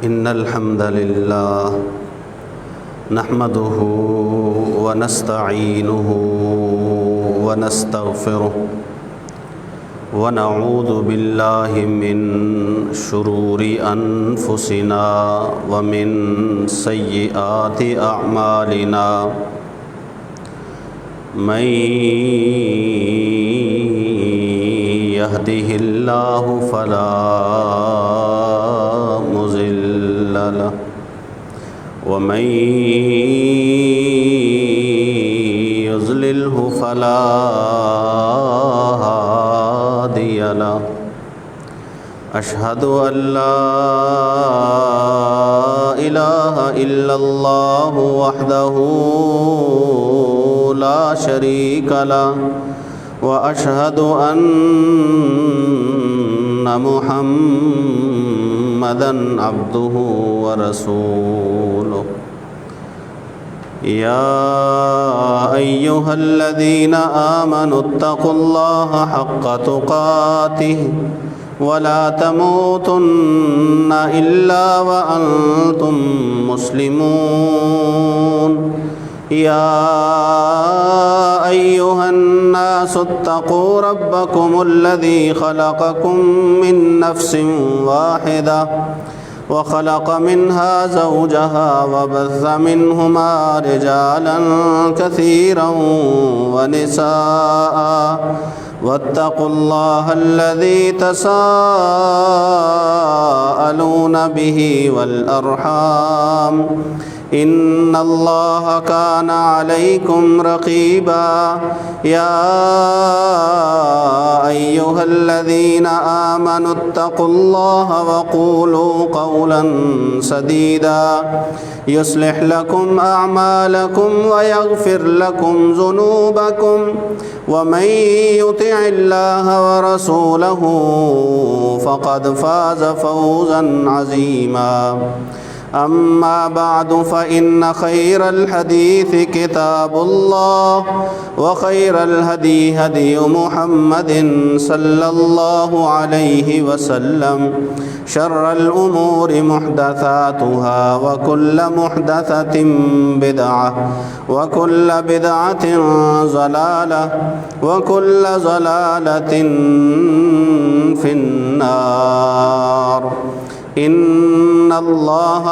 إن الحمد لله نحمده ونستعينه ونستغفره ونعوذ بالله من شرور أنفسنا ومن سيئات أعمالنا من يهده الله فلا مضل له ومن يضلله فلا هادي له أشهد أن لا إله إلا الله وحده لا شريك له وأشهد أن محمدًا عبده ورسوله يا أيها الذين آمنوا اتقوا الله حق تقاته ولا تموتن إلا وأنتم مسلمون يا أيها الناس اتقوا ربكم الذي خلقكم من نفس واحدة وخلق منها زوجها وبث منهما رجالا كثيرا ونساء واتقوا الله الذي تساءلون به والأرحام إن الله كان عليكم رقيبا يا أيها الذين آمنوا اتقوا الله وقولوا قولا سديدا يصلح لكم أعمالكم ويغفر لكم ذنوبكم ومن يطع الله ورسوله فقد فاز فوزا عظيما أما بعد فإن خير الحديث كتاب الله وخير الهدي هدي محمد صلى الله عليه وسلم شر الأمور محدثاتها وكل محدثة بدعة وكل بدعة ضلالة وكل ضلالة في النار إن الله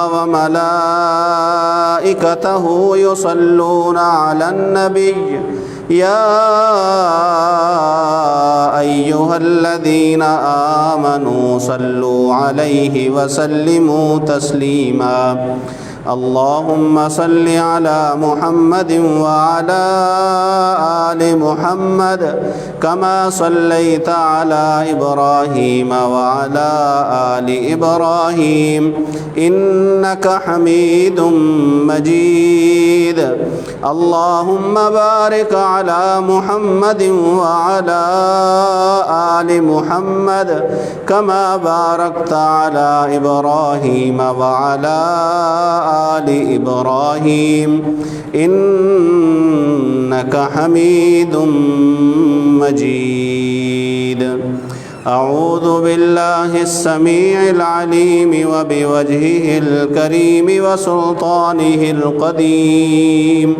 وملائكته يصلون على النبي يا أيها الذين آمنوا صلوا عليه وسلموا تسليما اللهم صل على محمد وعلى آل محمد كما صليت على إبراهيم وعلى آل إبراهيم إنك حميد مجيد اللهم بارك على محمد وعلى آل محمد كما باركت على إبراهيم وعلى آل إبراهيم إنك حميد مجيد أعوذ بالله السميع العليم وبوجهه الكريم وسلطانه القديم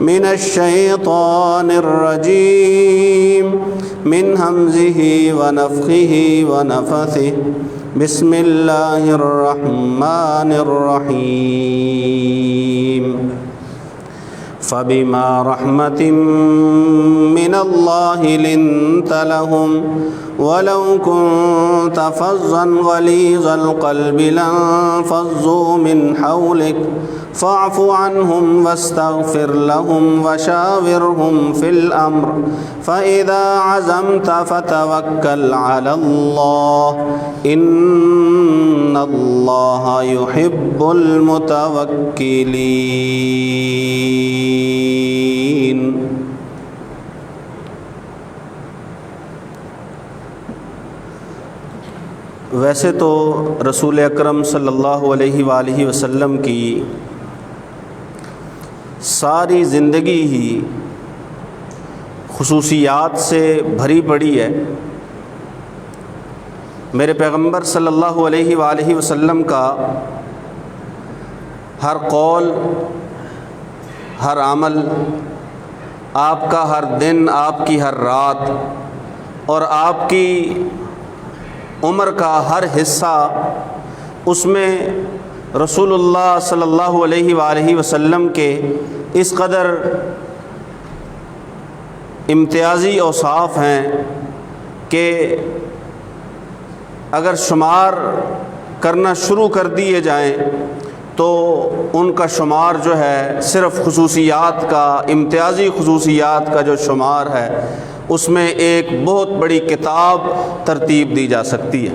من الشيطان الرجيم من همزه ونفخه ونفثه بسم الله الرحمن الرحيم فبما رحمة من الله لنت لهم ولو كنت فظا غليظ القلب لانفضوا من حولك فاعف عنهم واستغفر لهم وشاورهم في الأمر فإذا عزمت فتوكل على الله إن الله يحب المتوكلين ویسے تو رسول اکرم صلی اللہ علیہ وآلہ وسلم کی ساری زندگی ہی خصوصیات سے بھری پڑی ہے، میرے پیغمبر صلی اللہ علیہ وآلہ وسلم کا ہر قول، ہر عمل، آپ کا ہر دن، آپ کی ہر رات اور آپ کی عمر کا ہر حصہ، اس میں رسول اللہ صلی اللہ علیہ وآلہ وسلم کے اس قدر امتیازی اوصاف ہیں کہ اگر شمار کرنا شروع کر دیے جائیں تو ان کا شمار جو ہے صرف خصوصیات کا، امتیازی خصوصیات کا جو شمار ہے، اس میں ایک بہت بڑی کتاب ترتیب دی جا سکتی ہے۔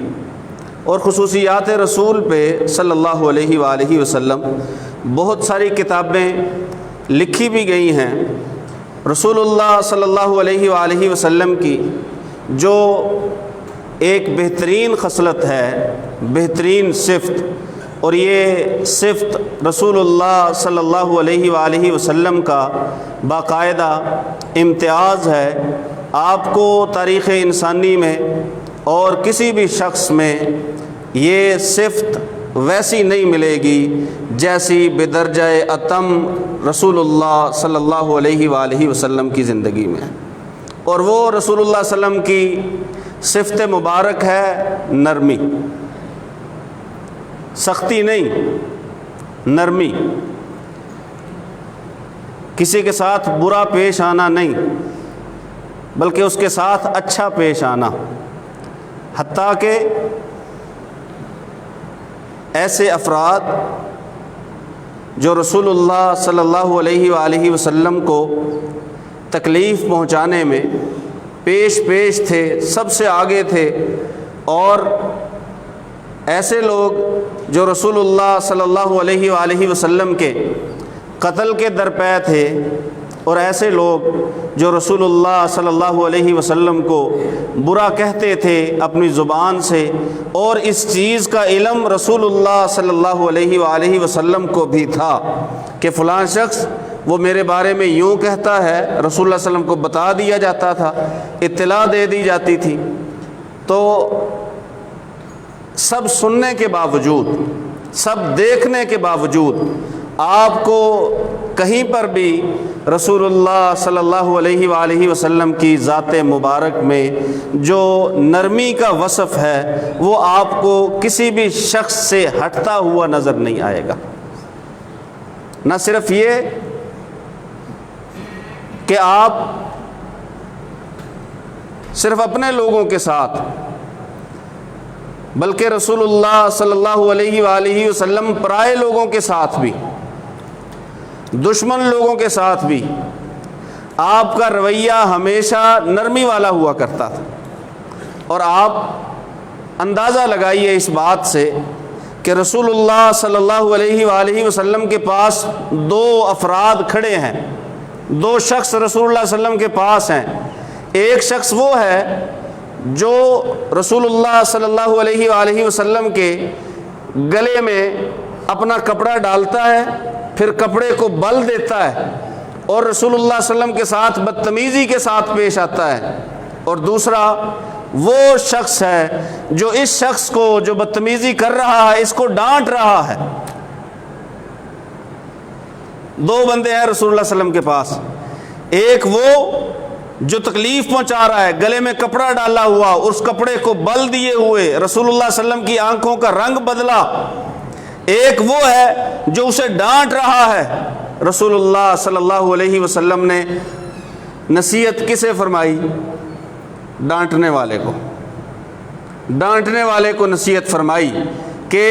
اور خصوصیات رسول پہ صلی اللہ علیہ وآلہ وسلم بہت ساری کتابیں لکھی بھی گئی ہیں۔ رسول اللہ صلی اللہ علیہ وآلہ وسلم کی جو ایک بہترین خصلت ہے، بہترین صفت، اور یہ صفت رسول اللہ صلی اللہ علیہ وآلہ وسلم کا باقاعدہ امتیاز ہے، آپ کو تاریخ انسانی میں اور کسی بھی شخص میں یہ صفت ویسی نہیں ملے گی جیسی بدرجہ اتم رسول اللہ صلی اللہ علیہ وآلہ وسلم کی زندگی میں، اور وہ رسول اللہ صلی اللہ علیہ وسلم کی صفت مبارک ہے نرمی، سختی نہیں، نرمی، کسی کے ساتھ برا پیش آنا نہیں بلکہ اس کے ساتھ اچھا پیش آنا، حتیٰ کہ ایسے افراد جو رسول اللہ صلی اللہ علیہ وآلہ وسلم کو تکلیف پہنچانے میں پیش تھے، سب سے آگے تھے، اور ایسے لوگ جو رسول اللہ صلی اللہ علیہ وآلہ وسلم کے قتل کے درپے تھے، اور ایسے لوگ جو رسول اللہ صلی اللہ علیہ وسلم کو برا کہتے تھے اپنی زبان سے، اور اس چیز کا علم رسول اللہ صلی اللہ علیہ وآلہ وسلم کو بھی تھا کہ فلاں شخص وہ میرے بارے میں یوں کہتا ہے، رسول اللہ صلی اللہ علیہ وسلم کو بتا دیا جاتا تھا، اطلاع دے دی جاتی تھی۔ تو سب سننے کے باوجود، سب دیکھنے کے باوجود آپ کو کہیں پر بھی رسول اللہ صلی اللہ علیہ وآلہ وسلم کی ذات مبارک میں جو نرمی کا وصف ہے وہ آپ کو کسی بھی شخص سے ہٹتا ہوا نظر نہیں آئے گا۔ نہ صرف یہ کہ آپ صرف اپنے لوگوں کے ساتھ، بلکہ رسول اللہ صلی اللہ علیہ وآلہ وسلم پرائے لوگوں کے ساتھ بھی، دشمن لوگوں کے ساتھ بھی آپ کا رویہ ہمیشہ نرمی والا ہوا کرتا تھا۔ اور آپ اندازہ لگائیے اس بات سے کہ رسول اللہ صلی اللہ علیہ وآلہ وسلم کے پاس دو افراد کھڑے ہیں، دو شخص رسول اللہ صلی اللہ علیہ وسلم کے پاس ہیں۔ ایک شخص وہ ہے جو رسول اللہ صلی اللہ علیہ وآلہ وسلم کے گلے میں اپنا کپڑا ڈالتا ہے، پھر کپڑے کو بل دیتا ہے اور رسول اللہ صلی اللہ علیہ وسلم کے ساتھ بدتمیزی کے ساتھ پیش آتا ہے۔ اور دوسرا وہ شخص ہے جو اس شخص کو جو بدتمیزی کر رہا ہے اس کو ڈانٹ رہا ہے۔ دو بندے ہیں رسول اللہ صلی اللہ علیہ وسلم کے پاس، ایک وہ جو تکلیف پہنچا رہا ہے، گلے میں کپڑا ڈالا ہوا، اس کپڑے کو بل دیے ہوئے رسول اللہ صلی اللہ علیہ وسلم کی آنکھوں کا رنگ بدلا۔ ایک وہ ہے جو اسے ڈانٹ رہا ہے۔ رسول اللہ صلی اللہ علیہ وسلم نے نصیحت کسے فرمائی؟ ڈانٹنے والے کو، ڈانٹنے والے کو نصیحت فرمائی کہ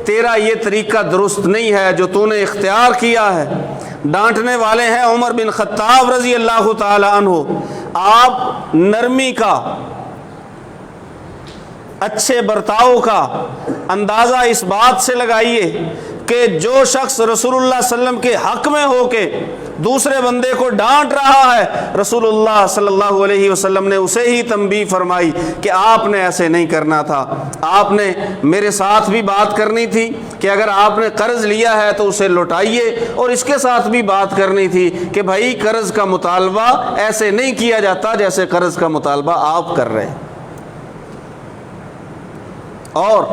تیرا یہ طریقہ درست نہیں ہے جو تو نے اختیار کیا ہے۔ ڈانٹنے والے ہیں عمر بن خطاب رضی اللہ تعالی عنہ۔ آپ نرمی کا، اچھے برتاؤ کا اندازہ اس بات سے لگائیے کہ جو شخص رسول اللہ صلی اللہ علیہ وسلم کے حق میں ہو کے دوسرے بندے کو ڈانٹ رہا ہے، رسول اللہ صلی اللہ علیہ وسلم نے اسے ہی تنبیہ فرمائی کہ آپ نے ایسے نہیں کرنا تھا، آپ نے میرے ساتھ بھی بات کرنی تھی کہ اگر آپ نے قرض لیا ہے تو اسے لوٹائیے، اور اس کے ساتھ بھی بات کرنی تھی کہ بھائی قرض کا مطالبہ ایسے نہیں کیا جاتا جیسے قرض کا مطالبہ آپ کر رہے ہیں۔ اور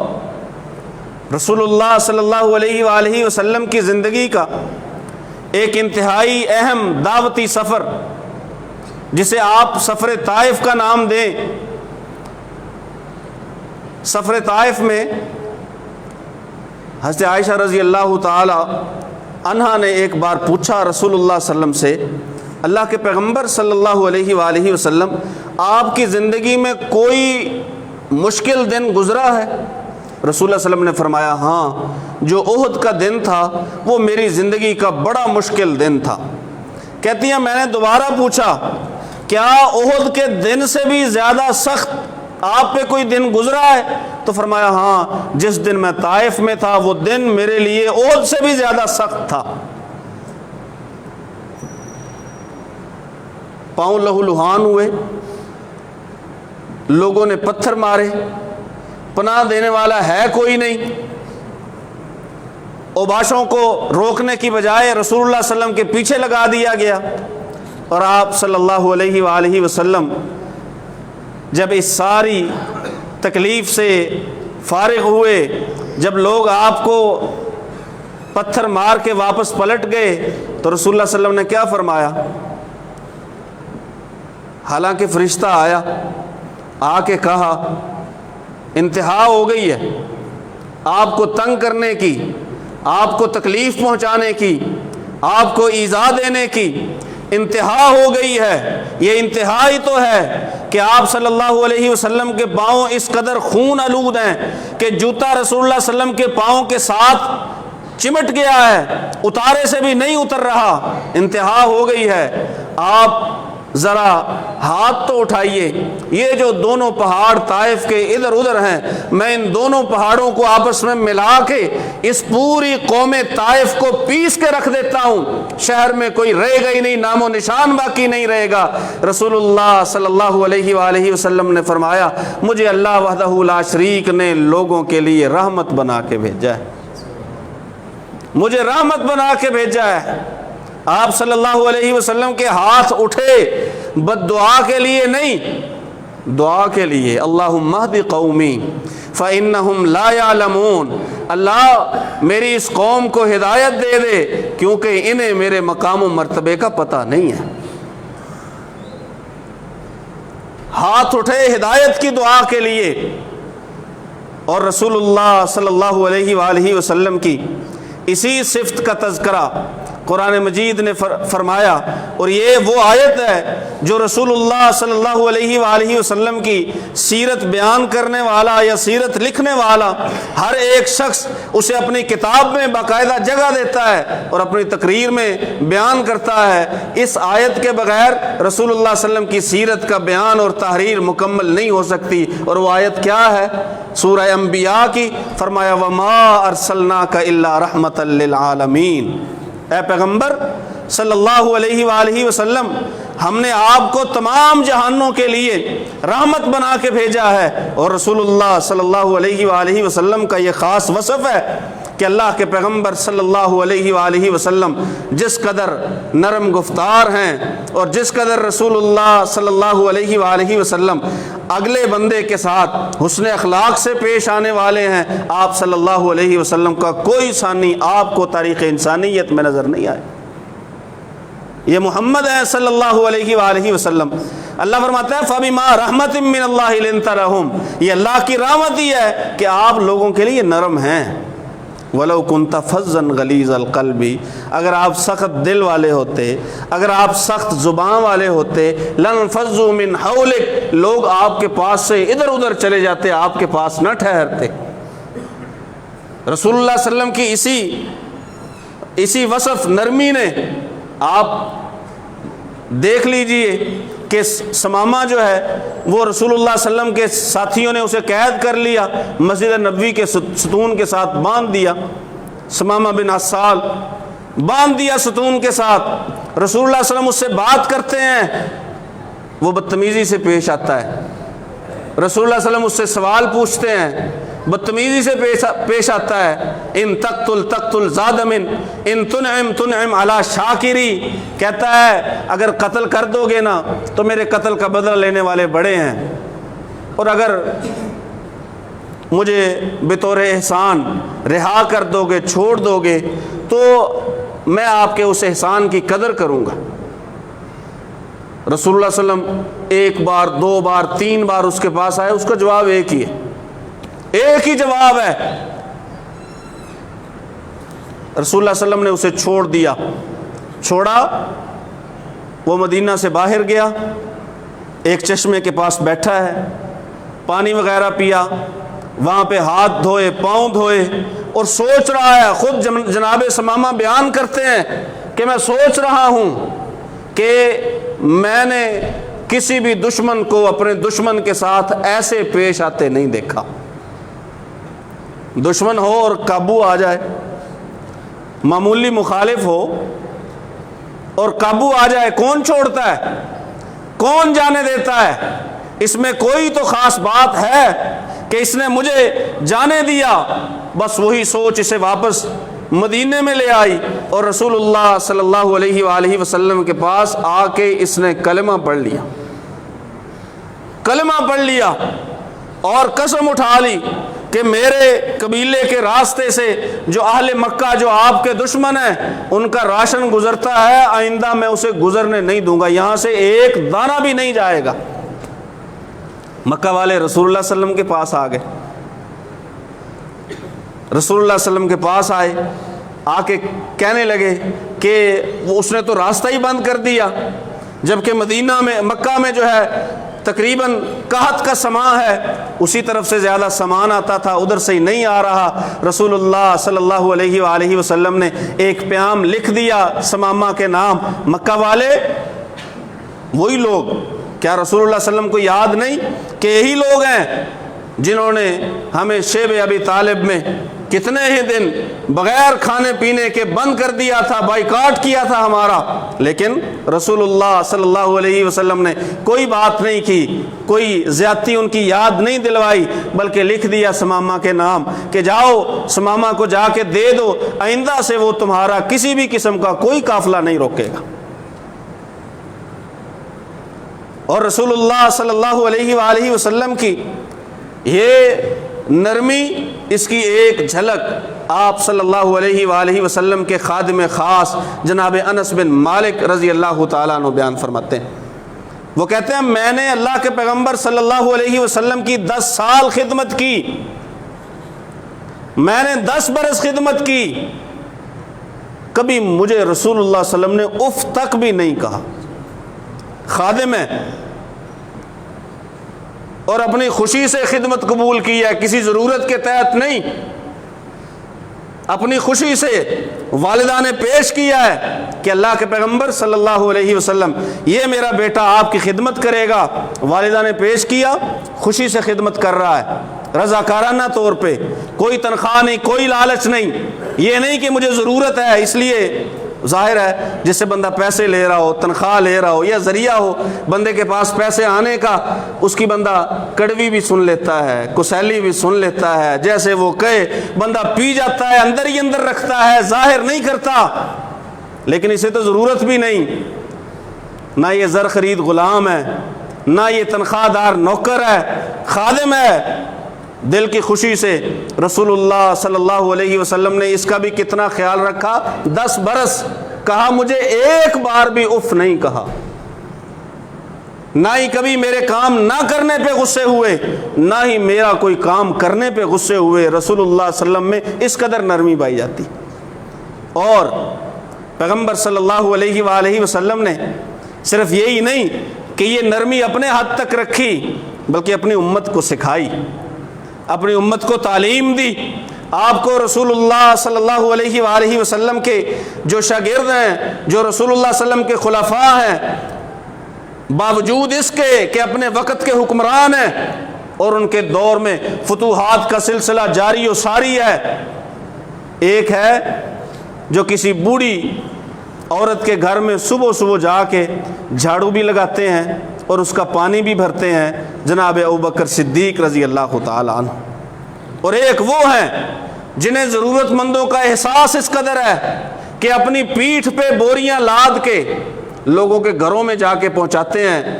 رسول اللہ صلی اللہ علیہ وآلہ وسلم کی زندگی کا ایک انتہائی اہم دعوتی سفر جسے آپ سفر طائف کا نام دیں. سفر طائف میں حضرت عائشہ رضی اللہ تعالی عنہا نے ایک بار پوچھا رسول اللہ صلی اللہ علیہ وسلم سے، اللہ کے پیغمبر صلی اللہ علیہ وآلہ وسلم آپ کی زندگی میں کوئی مشکل دن گزرا ہے؟ رسول اللہ صلی اللہ علیہ وسلم نے فرمایا ہاں، جو احد کا دن تھا وہ میری زندگی کا بڑا مشکل دن تھا. کہتی ہیں میں نے دوبارہ پوچھا کیا احد کے دن سے بھی زیادہ سخت آپ پہ کوئی دن گزرا ہے؟ تو فرمایا ہاں، جس دن میں طائف میں تھا وہ دن میرے لیے احد سے بھی زیادہ سخت تھا. پاؤں لہو لہان ہوئے، لوگوں نے پتھر مارے، پناہ دینے والا ہے کوئی نہیں. اوباشوں کو روکنے کی بجائے رسول اللہ صلی اللہ علیہ وسلم کے پیچھے لگا دیا گیا، اور آپ صلی اللہ علیہ وآلہ وسلم جب اس ساری تکلیف سے فارغ ہوئے، جب لوگ آپ کو پتھر مار کے واپس پلٹ گئے، تو رسول اللہ صلی اللہ علیہ وسلم نے کیا فرمایا؟ حالانکہ فرشتہ آیا، آ کے کہا انتہا ہو گئی ہے، آپ کو تنگ کرنے کی، آپ کو تکلیف پہنچانے کی، آپ کو ایذا دینے کی انتہا ہو گئی ہے. یہ انتہا ہی تو ہے کہ آپ صلی اللہ علیہ وسلم کے پاؤں اس قدر خون آلود ہیں کہ جوتا رسول اللہ صلی اللہ علیہ وسلم کے پاؤں کے ساتھ چمٹ گیا ہے، اتارے سے بھی نہیں اتر رہا. انتہا ہو گئی ہے. آپ ذرا ہاتھ تو اٹھائیے، یہ جو دونوں پہاڑ طائف کے ادھر ادھر ہیں، میں ان دونوں پہاڑوں کو آپس میں ملا کے اس پوری قوم طائف کو پیس کے رکھ دیتا ہوں، شہر میں کوئی رہے گا ہی نہیں، نام و نشان باقی نہیں رہے گا. رسول اللہ صلی اللہ علیہ وآلہ وسلم نے فرمایا مجھے اللہ وحدہ لا شریک نے لوگوں کے لیے رحمت بنا کے بھیجا ہے، مجھے رحمت بنا کے بھیجا ہے. آپ صلی اللہ علیہ وسلم کے ہاتھ اٹھے بد دعا کے لیے نہیں، دعا کے لیے. اللہم اہد قومی فإنہم لا یعلمون، اللہ میری اس قوم کو ہدایت دے دے کیونکہ انہیں میرے مقام و مرتبے کا پتہ نہیں ہے. ہاتھ اٹھے ہدایت کی دعا کے لیے. اور رسول اللہ صلی اللہ علیہ وآلہ وسلم کی اسی صفت کا تذکرہ قرآن مجید نے فرمایا، اور یہ وہ آیت ہے جو رسول اللہ صلی اللہ علیہ وآلہ وسلم کی سیرت بیان کرنے والا یا سیرت لکھنے والا ہر ایک شخص اسے اپنی کتاب میں باقاعدہ جگہ دیتا ہے اور اپنی تقریر میں بیان کرتا ہے. اس آیت کے بغیر رسول اللہ صلی اللہ علیہ وسلم کی سیرت کا بیان اور تحریر مکمل نہیں ہو سکتی. اور وہ آیت کیا ہے؟ سورہ انبیاء کی. فرمایا وَمَا أَرْسَلْنَاكَ إِلَّا رَحْمَةً لِّلْعَالَمِينَ، اے پیغمبر صلی اللہ علیہ وآلہ وسلم ہم نے آپ کو تمام جہانوں کے لیے رحمت بنا کے بھیجا ہے. اور رسول اللہ صلی اللہ علیہ وآلہ وسلم کا یہ خاص وصف ہے کہ اللہ کے پیغمبر صلی اللہ علیہ وآلہ وسلم جس قدر نرم گفتار ہیں اور جس قدر رسول اللہ صلی اللہ علیہ وآلہ وسلم اگلے بندے کے ساتھ حسن اخلاق سے پیش آنے والے ہیں، آپ صلی اللہ علیہ وسلم کا کوئی ثانی آپ کو تاریخ انسانیت میں نظر نہیں آئے. یہ محمد ہے صلی اللہ علیہ وآلہ وسلم. اللہ فرماتا ہے فَبِمَا رَحْمَةٍ مِّنَ اللَّهِ لِنْتَ لَهُمْ، یہ اللہ کی رحمت ہی ہے کہ آپ لوگوں کے لیے نرم ہیں. وَلَوْ كُنْتَ فَظًّا غَلِيظَ الْقَلْبِ، اگر آپ سخت دل والے ہوتے، اگر آپ سخت زبان والے ہوتے، لَانْفَضُّوا مِنْ حَوْلِكَ، لوگ آپ کے پاس سے ادھر ادھر چلے جاتے، آپ کے پاس نہ ٹھہرتے. رسول اللہ صلی اللہ علیہ وسلم کی اسی وصف نرمی نے آپ دیکھ لیجئے کہ سمامہ جو ہے وہ رسول اللہ صلی اللہ علیہ وسلم کے ساتھیوں نے اسے قید کر لیا، مسجد نبوی کے ستون کے ساتھ باندھ دیا. سمامہ بن عسال باندھ دیا ستون کے ساتھ. رسول اللہ صلی اللہ علیہ وسلم اس سے بات کرتے ہیں، وہ بدتمیزی سے پیش آتا ہے. رسول اللہ صلی اللہ علیہ وسلم اس سے سوال پوچھتے ہیں، بدتمیزی سے پیش آتا ہے. ان تقتل زاد من ان تنعم علی شاکری، کہتا ہے اگر قتل کر دو گے نا تو میرے قتل کا بدلہ لینے والے بڑے ہیں، اور اگر مجھے بطور احسان رہا کر دو گے، چھوڑ دو گے، تو میں آپ کے اس احسان کی قدر کروں گا۔ رسول اللہ صلی اللہ علیہ وسلم ایک بار، دو بار، تین بار اس کے پاس آئے، اس کا جواب ایک ہی ہے، ایک ہی جواب ہے۔ رسول اللہ صلی اللہ علیہ وسلم نے اسے چھوڑ دیا، چھوڑا، وہ مدینہ سے باہر گیا، ایک چشمے کے پاس بیٹھا ہے، پانی وغیرہ پیا، وہاں پہ ہاتھ دھوئے، پاؤں دھوئے، اور سوچ رہا ہے۔ خود جناب ثمامہ بیان کرتے ہیں کہ میں سوچ رہا ہوں کہ میں نے کسی بھی دشمن کو اپنے دشمن کے ساتھ ایسے پیش آتے نہیں دیکھا۔ دشمن ہو اور قابو آ جائے، معمولی مخالف ہو اور قابو آ جائے، کون چھوڑتا ہے؟ کون جانے دیتا ہے؟ اس میں کوئی تو خاص بات ہے کہ اس نے مجھے جانے دیا۔ بس وہی سوچ اسے واپس مدینے میں لے آئی، اور رسول اللہ صلی اللہ علیہ وآلہ وسلم کے پاس آ کے اس نے کلمہ پڑھ لیا، کلمہ پڑھ لیا، اور قسم اٹھا لی کہ میرے قبیلے کے راستے سے جو اہل مکہ، جو آپ کے دشمن ہیں، ان کا راشن گزرتا ہے، آئندہ میں اسے گزرنے نہیں دوں گا، یہاں سے ایک دانہ بھی نہیں جائے گا۔ مکہ والے رسول اللہ صلی اللہ علیہ وسلم کے پاس آ گئے، رسول اللہ صلی اللہ علیہ وسلم کے پاس آئے، آ کے کہنے لگے کہ اس نے تو راستہ ہی بند کر دیا، جبکہ مدینہ میں، مکہ میں جو ہے تقریباً قحط کا سماں ہے، اسی طرف سے زیادہ سامان آتا تھا، ادھر سے ہی نہیں آ رہا۔ رسول اللہ صلی اللہ علیہ وآلہ وسلم نے ایک پیام لکھ دیا ثمامہ کے نام۔ مکہ والے وہی لوگ، کیا رسول اللہ صلی اللہ علیہ وسلم کو یاد نہیں کہ یہی لوگ ہیں جنہوں نے ہمیں شیب ابی طالب میں کتنے ہی دن بغیر کھانے پینے کے بند کر دیا تھا، بائیکاٹ کیا تھا ہمارا، لیکن رسول اللہ صلی اللہ علیہ وسلم نے کوئی بات نہیں کی، کوئی زیادتی ان کی یاد نہیں دلوائی، بلکہ لکھ دیا ثمامہ کے نام کہ جاؤ ثمامہ کو جا کے دے دو، آئندہ سے وہ تمہارا کسی بھی قسم کا کوئی قافلہ نہیں روکے گا۔ اور رسول اللہ صلی اللہ علیہ وآلہ وسلم کی یہ نرمی، اس کی ایک جھلک آپ صلی اللہ علیہ وآلہ وسلم کے خادم خاص جناب انس بن مالک رضی اللہ تعالیٰ عنہ بیان فرماتے ہیں۔ وہ کہتے ہیں میں نے اللہ کے پیغمبر صلی اللہ علیہ وسلم کی 10 سال خدمت کی، میں نے 10 برس خدمت کی، کبھی مجھے رسول اللہ صلی اللہ علیہ وسلم نے اف تک بھی نہیں کہا۔ خادم ہے اور اپنی خوشی سے خدمت قبول کی ہے، کسی ضرورت کے تحت نہیں، اپنی خوشی سے والدہ نے پیش کیا ہے کہ اللہ کے پیغمبر صلی اللہ علیہ وسلم یہ میرا بیٹا آپ کی خدمت کرے گا، والدہ نے پیش کیا، خوشی سے خدمت کر رہا ہے، رضاکارانہ طور پہ، کوئی تنخواہ نہیں، کوئی لالچ نہیں، یہ نہیں کہ مجھے ضرورت ہے اس لیے۔ ظاہر ہے جس سے بندہ پیسے لے رہا ہو، تنخواہ لے رہا ہو، یا ذریعہ ہو بندے کے پاس پیسے آنے کا، اس کی بندہ کڑوی بھی سن لیتا ہے، کسیلی بھی سن لیتا ہے، جیسے وہ کہے بندہ پی جاتا ہے، اندر ہی اندر رکھتا ہے، ظاہر نہیں کرتا، لیکن اسے تو ضرورت بھی نہیں، نہ یہ زر خرید غلام ہے، نہ یہ تنخواہ دار نوکر ہے، خادم ہے۔ دل کی خوشی سے رسول اللہ صلی اللہ علیہ وسلم نے اس کا بھی کتنا خیال رکھا، 10 برس کہا، مجھے ایک بار بھی اف نہیں کہا، نہ ہی کبھی میرے کام نہ کرنے پہ غصے ہوئے، نہ ہی میرا کوئی کام کرنے پہ غصے ہوئے۔ رسول اللہ صلی اللہ علیہ وسلم میں اس قدر نرمی پائی جاتی۔ اور پیغمبر صلی اللہ علیہ وآلہ وسلم نے صرف یہی نہیں کہ یہ نرمی اپنے حد تک رکھی، بلکہ اپنی امت کو سکھائی، اپنی امت کو تعلیم دی۔ آپ کو رسول اللہ صلی اللہ علیہ وآلہ وسلم کے جو شاگرد ہیں، جو رسول اللہ صلی اللہ علیہ وسلم کے خلفاء ہیں، باوجود اس کے کہ اپنے وقت کے حکمران ہیں اور ان کے دور میں فتوحات کا سلسلہ جاری و ساری ہے، ایک ہے جو کسی بوڑھی عورت کے گھر میں صبح صبح جا کے جھاڑو بھی لگاتے ہیں اور اس کا پانی بھی بھرتے ہیں، جناب ابوبکر صدیق رضی اللہ تعالیٰ عنہ۔ اور ایک وہ ہیں جنہیں ضرورت مندوں کا احساس اس قدر ہے کہ اپنی پیٹھ پہ بوریاں لاد کے لوگوں کے گھروں میں جا کے پہنچاتے ہیں،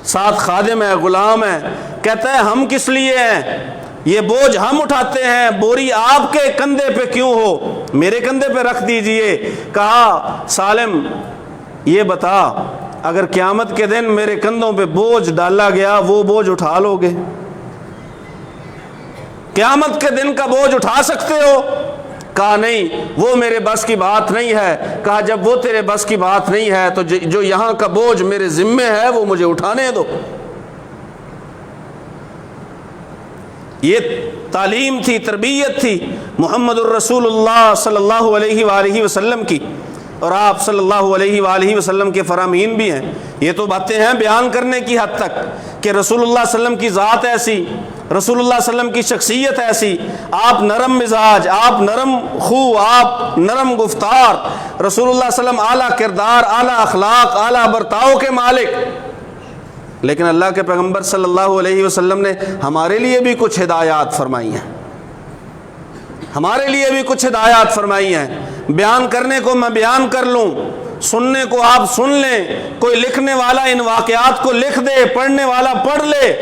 ساتھ خادم ہے، غلام ہے، کہتا ہے ہم کس لیے ہیں، یہ بوجھ ہم اٹھاتے ہیں، بوری آپ کے کندھے پہ کیوں ہو، میرے کندھے پہ رکھ دیجئے۔ کہا سالم یہ بتا اگر قیامت کے دن میرے کندھوں پہ بوجھ ڈالا گیا وہ بوجھ اٹھا لو گے؟ قیامت کے دن کا بوجھ اٹھا سکتے ہو؟ کہا نہیں وہ میرے بس کی بات نہیں ہے۔ کہا جب وہ تیرے بس کی بات نہیں ہے تو جو یہاں کا بوجھ میرے ذمے ہے وہ مجھے اٹھانے دو۔ یہ تعلیم تھی، تربیت تھی محمد الرسول اللہ صلی اللہ علیہ وآلہ وسلم کی، اور آپ صلی اللہ علیہ وآلہ وسلم کے فرامین بھی ہیں۔ یہ تو باتیں ہیں بیان کرنے کی حد تک کہ رسول اللہ صلی اللہ علیہ وسلم کی ذات ایسی، رسول اللہ صلی اللہ علیہ وسلم کی شخصیت ایسی، آپ نرم مزاج، آپ نرم خو، آپ نرم گفتار، رسول اللہ صلی اللہ علیہ وسلم اعلیٰ کردار، اعلیٰ اخلاق، اعلیٰ برتاؤ کے مالک۔ لیکن اللہ کے پیغمبر صلی اللہ علیہ وسلم نے ہمارے لیے بھی کچھ ہدایات فرمائی ہیں، ہمارے لیے بھی کچھ ہدایات فرمائی ہیں۔ بیان کرنے کو میں بیان کر لوں، سننے کو آپ سن لیں، کوئی لکھنے والا ان واقعات کو لکھ دے، پڑھنے والا پڑھ لے،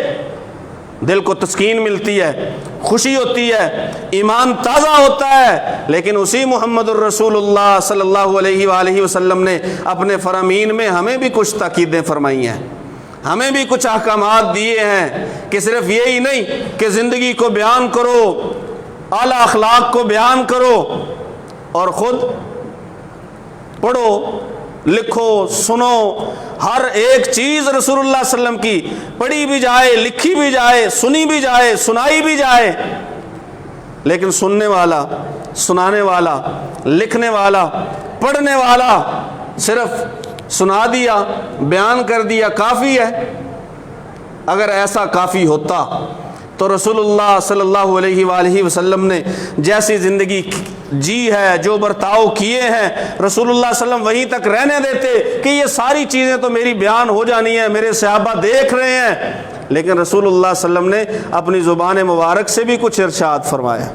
دل کو تسکین ملتی ہے، خوشی ہوتی ہے، ایمان تازہ ہوتا ہے۔ لیکن اسی محمد الرسول اللہ صلی اللہ علیہ وآلہ وسلم نے اپنے فرامین میں ہمیں بھی کچھ تاکیدیں فرمائی ہیں، ہمیں بھی کچھ احکامات دیے ہیں کہ صرف یہی نہیں کہ زندگی کو بیان کرو، اعلیٰ اخلاق کو بیان کرو اور خود پڑھو، لکھو، سنو، ہر ایک چیز رسول اللہ صلی اللہ علیہ وسلم کی پڑھی بھی جائے، لکھی بھی جائے، سنی بھی جائے، سنائی بھی جائے۔ لیکن سننے والا، سنانے والا، لکھنے والا، پڑھنے والا صرف سنا دیا، بیان کر دیا کافی ہے؟ اگر ایسا کافی ہوتا تو رسول اللہ صلی اللہ علیہ وآلہ وسلم نے جیسی زندگی جی ہے، جو برتاؤ کیے ہیں، رسول اللہ صلی اللہ علیہ وسلم وہیں تک رہنے دیتے کہ یہ ساری چیزیں تو میری بیان ہو جانی ہیں، میرے صحابہ دیکھ رہے ہیں۔ لیکن رسول اللہ صلی اللہ علیہ وسلم نے اپنی زبان مبارک سے بھی کچھ ارشاد فرمایا،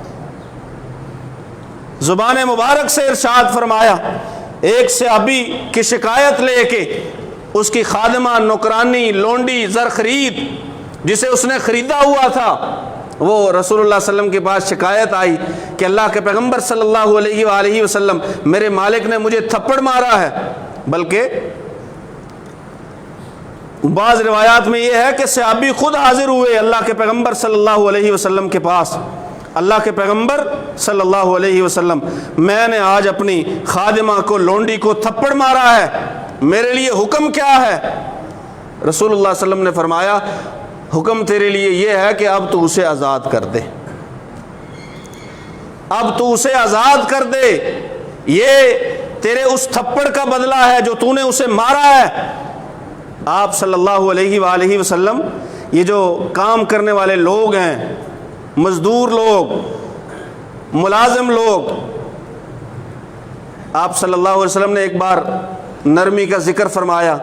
زبان مبارک سے ارشاد فرمایا۔ ایک صحابی کی شکایت لے کے اس کی خادمہ، نوکرانی، لونڈی، زر خرید جسے اس نے خریدا ہوا تھا، وہ رسول اللہ صلی اللہ علیہ وسلم کے پاس شکایت آئی کہ اللہ کے پیغمبر صلی اللہ علیہ وآلہ وسلم میرے مالک نے مجھے تھپڑ مارا ہے۔ بلکہ بعض روایات میں یہ ہے کہ صحابی خود حاضر ہوئے اللہ کے پیغمبر صلی اللہ علیہ وسلم کے پاس، اللہ کے پیغمبر صلی اللہ علیہ وسلم میں نے آج اپنی خادمہ کو، لونڈی کو تھپڑ مارا ہے، میرے لیے حکم کیا ہے؟ رسول اللہ صلی اللہ علیہ وسلم نے فرمایا حکم تیرے لیے یہ ہے کہ اب تو اسے آزاد کر دے، اب تو اسے آزاد کر دے، یہ تیرے اس تھپڑ کا بدلہ ہے جو تو نے اسے مارا ہے۔ آپ صلی اللہ علیہ وآلہ وسلم یہ جو کام کرنے والے لوگ ہیں، مزدور لوگ، ملازم لوگ، آپ صلی اللہ علیہ وسلم نے ایک بار نرمی کا ذکر فرمایا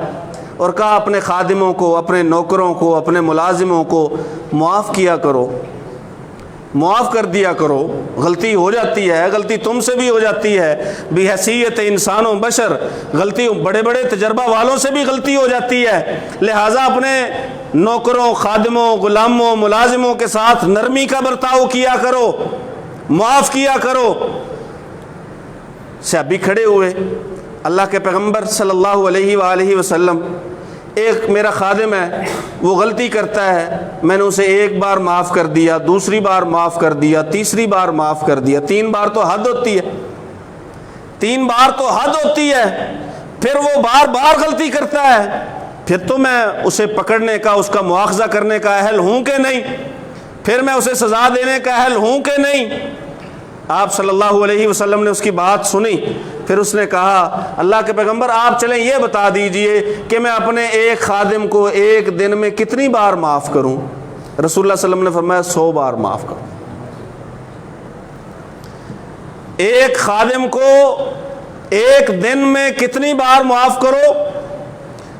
اور کہا اپنے خادموں کو، اپنے نوکروں کو، اپنے ملازموں کو معاف کیا کرو، معاف کر دیا کرو، غلطی ہو جاتی ہے، غلطی تم سے بھی ہو جاتی ہے، بحیثیت انسان و بشر، غلطی بڑے بڑے تجربہ والوں سے بھی غلطی ہو جاتی ہے، لہٰذا اپنے نوکروں، خادموں، غلاموں، ملازموں کے ساتھ نرمی کا برتاؤ کیا کرو، معاف کیا کرو۔ صحابی کھڑے ہوئے، اللہ کے پیغمبر صلی اللہ علیہ وآلہ وسلم، ایک میرا خادم ہے وہ غلطی کرتا ہے، میں نے اسے ایک بار معاف کر دیا، دوسری بار معاف کر دیا، تیسری بار معاف کر دیا، 3 بار تو حد ہوتی ہے، 3 بار تو حد ہوتی ہے، پھر وہ بار بار غلطی کرتا ہے، پھر تو میں اسے پکڑنے کا، اس کا مواخذہ کرنے کا اہل ہوں کہ نہیں؟ پھر میں اسے سزا دینے کا اہل ہوں کہ نہیں؟ آپ صلی اللہ علیہ وسلم نے اس کی بات سنی، پھر اس نے کہا اللہ کے پیغمبر آپ چلیں یہ بتا دیجئے کہ میں اپنے ایک خادم کو ایک دن میں کتنی بار معاف کروں؟ رسول اللہ صلی اللہ علیہ وسلم نے فرمایا 100 بار معاف کرو۔ ایک خادم کو ایک دن میں کتنی بار معاف کرو؟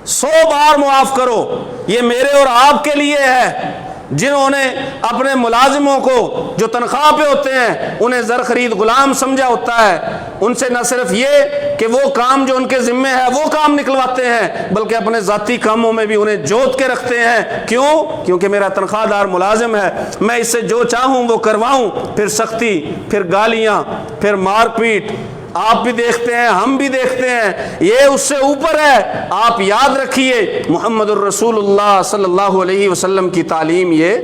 100 بار معاف کرو۔ یہ میرے اور آپ کے لیے ہے، جنہوں نے اپنے ملازموں کو جو تنخواہ پہ ہوتے ہیں انہیں زر خرید غلام سمجھا ہوتا ہے، ان سے نہ صرف یہ کہ وہ کام جو ان کے ذمے ہے وہ کام نکلواتے ہیں، بلکہ اپنے ذاتی کاموں میں بھی انہیں جوت کے رکھتے ہیں۔ کیوں؟ کیونکہ میرا تنخواہ دار ملازم ہے، میں اس سے جو چاہوں وہ کرواؤں۔ پھر سختی، پھر گالیاں، پھر مار پیٹ، آپ بھی دیکھتے ہیں، ہم بھی دیکھتے ہیں، یہ اس سے اوپر ہے۔ آپ یاد رکھیے محمد الرسول اللہ صلی اللہ علیہ وسلم کی تعلیم یہ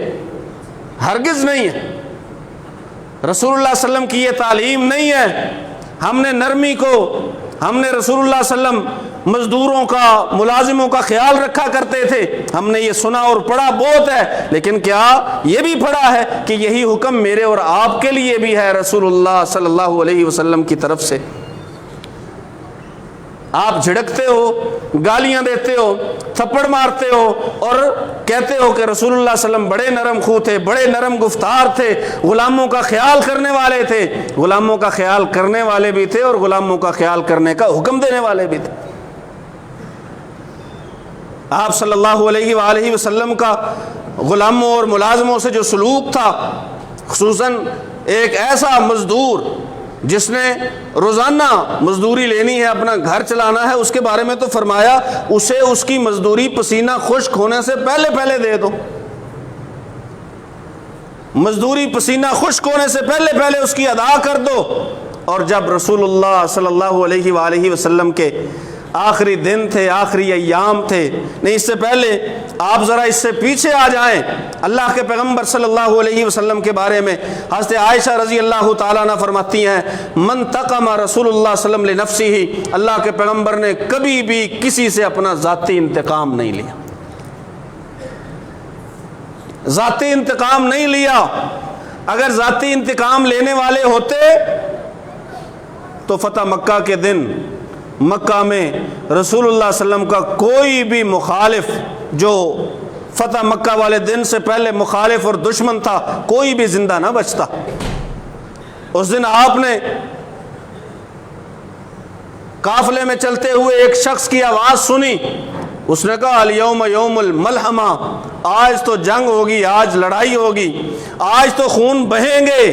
ہرگز نہیں ہے، رسول اللہ صلی اللہ علیہ وسلم کی یہ تعلیم نہیں ہے۔ ہم نے نرمی کو، ہم نے رسول اللہ صلی اللہ علیہ وسلم مزدوروں کا، ملازموں کا خیال رکھا کرتے تھے، ہم نے یہ سنا اور پڑھا بہت ہے، لیکن کیا یہ بھی پڑھا ہے کہ یہی حکم میرے اور آپ کے لیے بھی ہے رسول اللہ صلی اللہ علیہ وسلم کی طرف سے؟ آپ جھڑکتے ہو، گالیاں دیتے ہو، تھپڑ مارتے ہو اور کہتے ہو کہ رسول اللہ صلی اللہ علیہ وسلم بڑے نرم خو تھے، بڑے نرم گفتار تھے، غلاموں کا خیال کرنے والے تھے۔ غلاموں کا خیال کرنے والے بھی تھے اور غلاموں کا خیال کرنے کا حکم دینے والے بھی تھے۔ آپ صلی اللہ علیہ وآلہ وسلم کا غلاموں اور ملازموں سے جو سلوک تھا، خصوصاً ایک ایسا مزدور جس نے روزانہ مزدوری لینی ہے، اپنا گھر چلانا ہے، اس کے بارے میں تو فرمایا اسے اس کی مزدوری پسینہ خشک ہونے سے پہلے دے دو۔ مزدوری پسینہ خشک ہونے سے پہلے اس کی ادا کر دو۔ اور جب رسول اللہ صلی اللہ علیہ وآلہ وسلم کے آخری دن تھے، آخری ایام تھے، نہیں اس سے پہلے آپ ذرا اس سے پیچھے آ جائیں، اللہ کے پیغمبر صلی اللہ علیہ وسلم کے بارے میں حضرت عائشہ رضی اللہ تعالیٰ عنہ فرماتی ہیں، من تقم رسول اللہ صلی اللہ علیہ وسلم لنفسہ، اللہ کے پیغمبر نے کبھی بھی کسی سے اپنا ذاتی انتقام نہیں لیا، ذاتی انتقام نہیں لیا۔ اگر ذاتی انتقام لینے والے ہوتے تو فتح مکہ کے دن مکہ میں رسول اللہ صلی اللہ علیہ وسلم کا کوئی بھی مخالف جو فتح مکہ والے دن سے پہلے مخالف اور دشمن تھا، کوئی بھی زندہ نہ بچتا۔ اس دن آپ نے قافلے میں چلتے ہوئے ایک شخص کی آواز سنی، اس نے کہا الیوم یوم الملحمہ، آج تو جنگ ہوگی، آج لڑائی ہوگی، آج تو خون بہیں گے،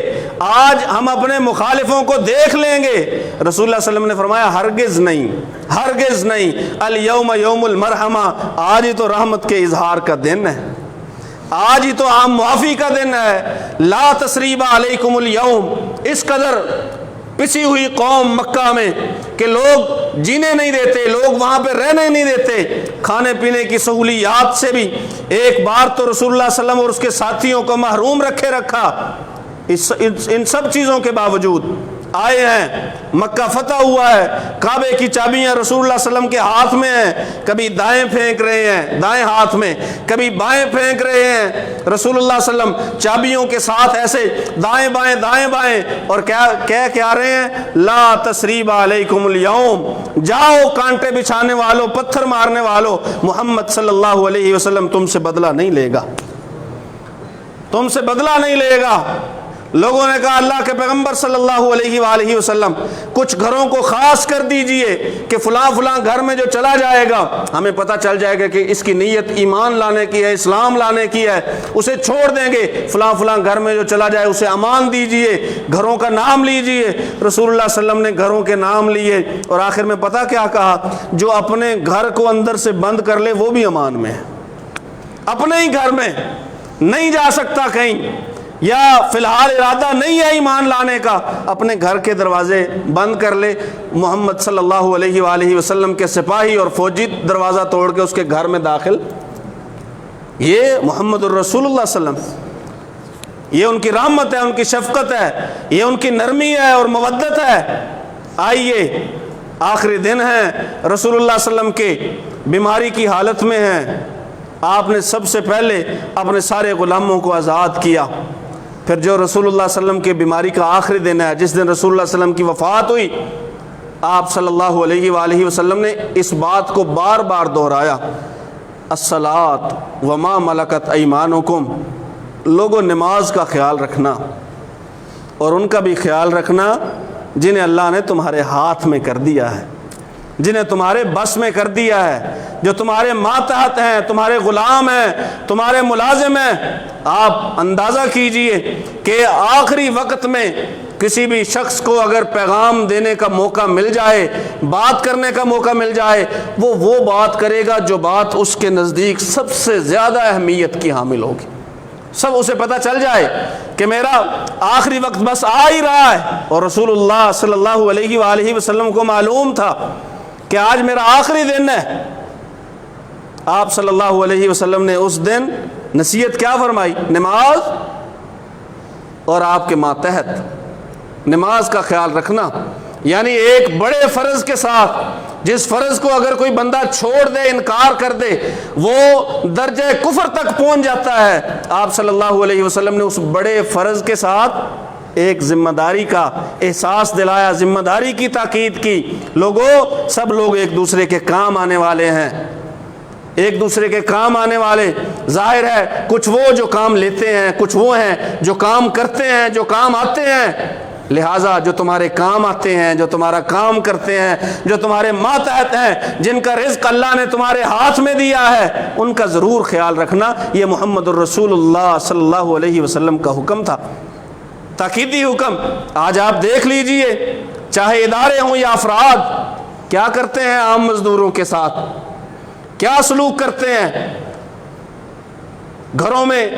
آج ہم اپنے مخالفوں کو دیکھ لیں گے۔ رسول اللہ صلی اللہ علیہ وسلم نے فرمایا ہرگز نہیں، ہرگز نہیں، الیوم یوم المرحمہ، آج ہی تو رحمت کے اظہار کا دن ہے، آج ہی تو عام معافی کا دن ہے۔ لا تثریب علیکم الیوم، اس قدر پسی ہوئی قوم مکہ میں کہ لوگ جینے نہیں دیتے، لوگ وہاں پہ رہنے نہیں دیتے، کھانے پینے کی سہولیات سے بھی ایک بار تو رسول اللہ صلی اللہ علیہ وسلم اور اس کے ساتھیوں کو محروم رکھا۔ ان سب چیزوں کے باوجود آئے ہیں، مکہ فتح ہوا ہے، کعبے کی چابیاں رسول اللہ صلی اللہ علیہ وسلم کے ہاتھ میں ہیں، کبھی دائیں پھینک رہے ہیں دائیں ہاتھ میں، کبھی بائیں پھینک رہے ہیں، رسول اللہ صلی اللہ علیہ وسلم چابیوں کے ساتھ ایسے دائیں بائیں، اور کیا رہے ہیں، لا تثریب علیکم الیوم، جاؤ کانٹے بچھانے والوں، پتھر مارنے والوں، محمد صلی اللہ علیہ وسلم تم سے بدلہ نہیں لے گا، تم سے بدلہ نہیں لے گا۔ لوگوں نے کہا اللہ کے پیغمبر صلی اللہ علیہ وآلہ وسلم کچھ گھروں کو خاص کر دیجئے کہ فلاں گھر میں جو چلا جائے گا ہمیں پتہ چل جائے گا کہ اس کی نیت ایمان لانے کی ہے، اسلام لانے کی ہے، اسے چھوڑ دیں گے، فلاں گھر میں جو چلا جائے اسے امان دیجئے، گھروں کا نام لیجئے۔ رسول اللہ صلی اللہ علیہ وسلم نے گھروں کے نام لیے اور آخر میں پتہ کیا کہا، جو اپنے گھر کو اندر سے بند کر لے وہ بھی امان میں ہے، اپنے ہی گھر میں نہیں جا سکتا کہیں، یا فی الحال ارادہ نہیں ہے ایمان لانے کا، اپنے گھر کے دروازے بند کر لے، محمد صلی اللہ علیہ وآلہ وسلم کے سپاہی اور فوجی دروازہ توڑ کے اس کے گھر میں داخل۔ یہ محمد الرسول اللہ صلی اللہ علیہ وسلم، یہ ان کی رحمت ہے، ان کی شفقت ہے، یہ ان کی نرمی ہے اور مودت ہے۔ آئیے آخری دن ہے، رسول اللہ صلی اللہ علیہ وسلم کے بیماری کی حالت میں ہیں، آپ نے سب سے پہلے اپنے سارے غلاموں کو آزاد کیا۔ پھر جو رسول اللہ صلی اللہ علیہ وسلم کی بیماری کا آخری دن ہے، جس دن رسول اللہ صلی اللہ علیہ وسلم کی وفات ہوئی، آپ صلی اللہ علیہ وآلہ وسلم نے اس بات کو بار بار دہرایا، الصلاۃ وما ملکت ایمانکم، لوگوں نماز کا خیال رکھنا اور ان کا بھی خیال رکھنا جنہیں اللہ نے تمہارے ہاتھ میں کر دیا ہے، جنہیں تمہارے بس میں کر دیا ہے، جو تمہارے ماتحت ہیں، تمہارے غلام ہیں، تمہارے ملازم ہیں، آپ اندازہ کیجئے کہ آخری وقت میں کسی بھی شخص کو اگر پیغام دینے کا موقع مل جائے، بات کرنے کا موقع مل جائے، وہ بات کرے گا جو بات اس کے نزدیک سب سے زیادہ اہمیت کی حامل ہوگی۔ سب اسے پتہ چل جائے کہ میرا آخری وقت بس آ ہی رہا ہے، اور رسول اللہ صلی اللہ علیہ وآلہ وسلم کو معلوم تھا کہ آج میرا آخری دن ہے۔ آپ صلی اللہ علیہ وسلم نے اس دن نصیحت کیا فرمائی؟ نماز اور آپ کے ماتحت نماز کا خیال رکھنا، یعنی ایک بڑے فرض کے ساتھ، جس فرض کو اگر کوئی بندہ چھوڑ دے، انکار کر دے، وہ درجہ کفر تک پہنچ جاتا ہے۔ آپ صلی اللہ علیہ وسلم نے اس بڑے فرض کے ساتھ ایک ذمہ داری کا احساس دلایا، ذمہ داری کی تاکید کی۔ لوگوں، سب لوگ ایک دوسرے کے کام آنے والے ہیں، ایک دوسرے کے کام آنے والے۔ ظاہر ہے کچھ وہ جو کام لیتے ہیں، کچھ وہ ہیں جو کام کرتے ہیں، جو کام آتے ہیں۔ لہٰذا جو تمہارے کام آتے ہیں، جو تمہارا کام کرتے ہیں، جو تمہارے ماتحت ہیں، جن کا رزق اللہ نے تمہارے ہاتھ میں دیا ہے، ان کا ضرور خیال رکھنا۔ یہ محمد الرسول اللہ صلی اللہ علیہ وسلم کا حکم تھا، تاکیدی حکم۔ آج آپ دیکھ لیجئے، چاہے ادارے ہوں یا افراد، کیا کرتے ہیں عام مزدوروں کے ساتھ، کیا سلوک کرتے ہیں۔ گھروں میں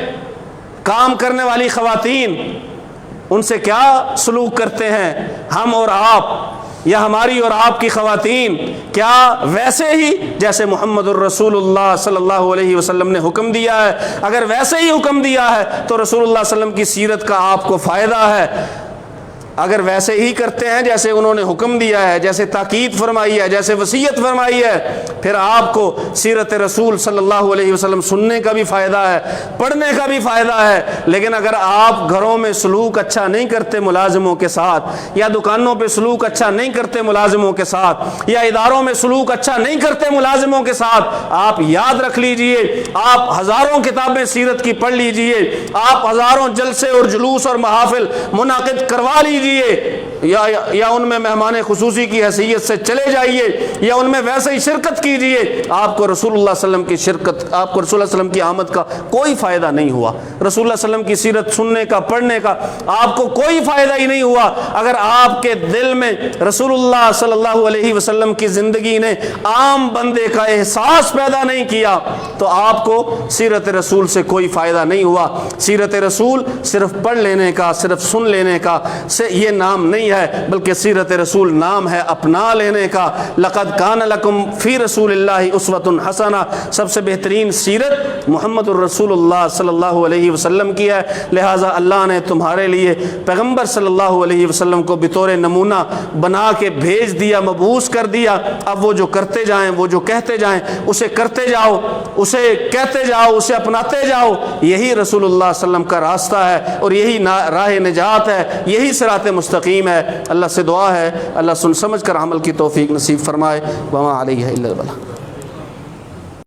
کام کرنے والی خواتین، ان سے کیا سلوک کرتے ہیں ہم اور آپ، یا ہماری اور آپ کی خواتین؟ کیا ویسے ہی جیسے محمد الرسول اللہ صلی اللہ علیہ وسلم نے حکم دیا ہے؟ اگر ویسے ہی حکم دیا ہے تو رسول اللہ صلی اللہ علیہ وسلم کی سیرت کا آپ کو فائدہ ہے۔ اگر ویسے ہی کرتے ہیں جیسے انہوں نے حکم دیا ہے، جیسے تاکید فرمائی ہے، جیسے وصیت فرمائی ہے، پھر آپ کو سیرت رسول صلی اللہ علیہ وسلم سننے کا بھی فائدہ ہے، پڑھنے کا بھی فائدہ ہے۔ لیکن اگر آپ گھروں میں سلوک اچھا نہیں کرتے ملازموں کے ساتھ، یا دکانوں پہ سلوک اچھا نہیں کرتے ملازموں کے ساتھ، یا اداروں میں سلوک اچھا نہیں کرتے ملازموں کے ساتھ، آپ یاد رکھ لیجئے، آپ ہزاروں کتابیں سیرت کی پڑھ لیجئے، آپ ہزاروں جلسے اور جلوس اور محافل منعقد کروا لیجئے، یا ان میں مہمان خصوصی کی حیثیت سے چلے جائیے، یا ان میں ویسے ہی شرکت کیجئے، آپ کو رسول اللہ صلی اللہ علیہ وسلم کی شرکت، آپ کو رسول اللہ صلی اللہ علیہ وسلم کی آمد کا کوئی فائدہ نہیں ہوا۔ رسول اللہ صلی اللہ علیہ وسلم کی سیرت سننے کا، پڑھنے کا آپ کو کوئی فائدہ ہی نہیں ہوا اگر آپ کے دل میں رسول اللہ صلی اللہ علیہ وسلم کی زندگی نے عام بندے کا احساس پیدا نہیں کیا، تو آپ کو سیرت رسول سے کوئی فائدہ نہیں ہوا۔ سیرت رسول صرف پڑھ لینے کا، صرف سن لینے کا سے یہ نام نہیں ہے، بلکہ سیرت رسول نام ہے اپنا لینے کا۔ لقد کان لکم فی رسول اللہ اسوۃ حسنہ، سب سے بہترین سیرت محمد الرسول اللہ صلی اللہ علیہ وسلم کی ہے۔ لہٰذا اللہ نے تمہارے لیے پیغمبر صلی اللہ علیہ وسلم کو بطور نمونہ بنا کے بھیج دیا، مبعوث کر دیا۔ اب وہ جو کرتے جائیں، وہ جو کہتے جائیں، اسے کرتے جاؤ، اسے کہتے جاؤ، اسے اپناتے جاؤ۔ یہی رسول اللہ صلی اللہ علیہ وسلم کا راستہ ہے، اور یہی راہ نجات ہے، یہی صراط مستقیم ہے۔ اللہ سے دعا ہے اللہ سن سمجھ کر عمل کی توفیق نصیب فرمائے۔ وما علیہ الا البلاغ۔